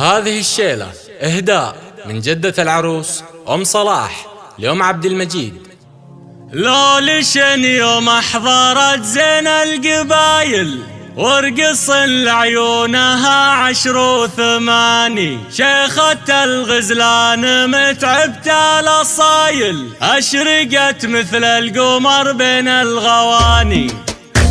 هذه الشيلة إهداء من جدة العروس أم صلاح لأم عبد المجيد. لو لشن يوم احضرت زين القبايل وارقص لعيونها 10 و8، شيخة الغزلان متعبة الاصايل اشرقت مثل القمر بين الغواني.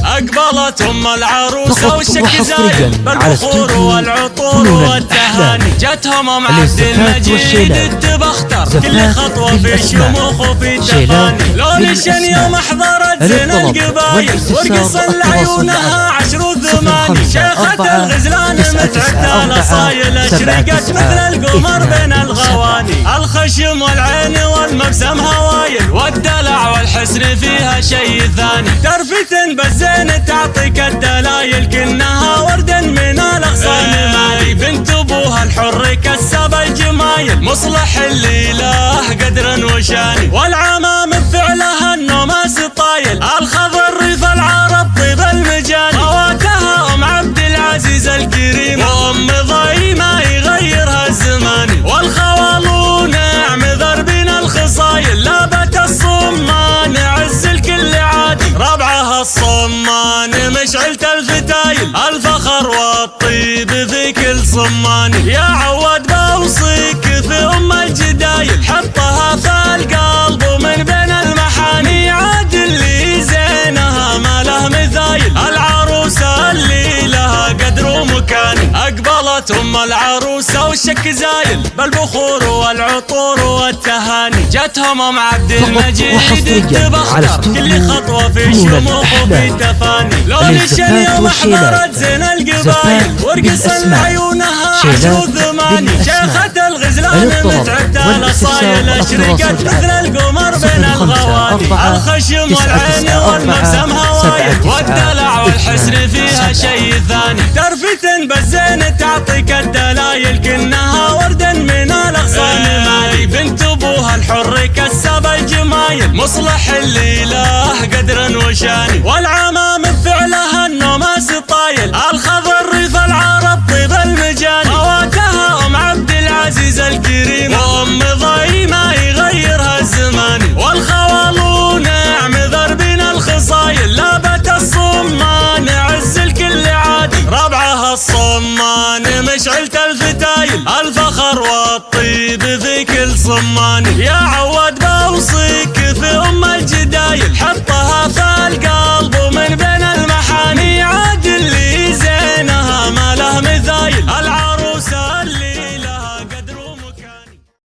أقبلت أم العروسة والشك زايد بالبخور والعطور والتهاني. جتهم أم عبد المجيد التبختر كل خطوة في شموخ وفي تفاني. لو لشن يوم احضرت زين القبايل وارقص لعيونها 10 و8، شيخة الغزلان متعبة الاصايل اشرقت مثل القمر بين الغواني. الخشم والعين والمبسم هوايل والدلع والحسن فيها شيء ثاني. ترفة بالزين تعطيك الدلايل كنها ورد من الاغصان. مالي بنت ابوها الحر كسب الجمايل مصلح اللي له قدر وشاني. والعمام بفعلها النوماس طايل الخضر ريف العرب طيب المجاني. فواتها ام عبد العزيز الكريم وام ضي ما يغيرها الزمان. والخوالو نعم ذربين الخصايل لابت الصمان عز الكل عادي. ربعها الصمان مشعلة الفتايل الفخر والطيب في كل صمان. يا عواد بوصيك في ام الجدايل حطها في القلب ومن بين المحاني. عاد اللي زينها ما له مثايل العروسة اللي لها قدر ومكان. أقبلت أم العروسة والشك زايل بالبخور والعطور والتهاني. جتهم أم عبد المجيد التبختر كل خطوة في شموخ وفي تفاني. لو لشن يوم احضرت زين القبايل وارقص لعيونها 10 و8، شيخة الغزلان متعبة الاصايل اشرقت مثل القمر بين الغواني. الخشم والعين والمبسم هوايل والدلع والحسن فيها شيء ثاني. ترفة بالزين تعطيك الدلايل كنها ورد من الاغصان. مالي بنت ابوها الحر كسب الجمايل مصلح اللي له قدر وشاني. والعمام بفعلها النوماس طايل الخضر ريف العرب طيب المجاني. فواتها ام عبد العزيز الكريم وام ضي ما يغيرها الزمان. والخوالو نعم ذربين الخصايل لابت الصمان عز الكل عادي. ربعها الصمان مشعلة الفتايل الفخر والطيب في كل صمان. يا عواد بوصيك في ام الجدايل حطها في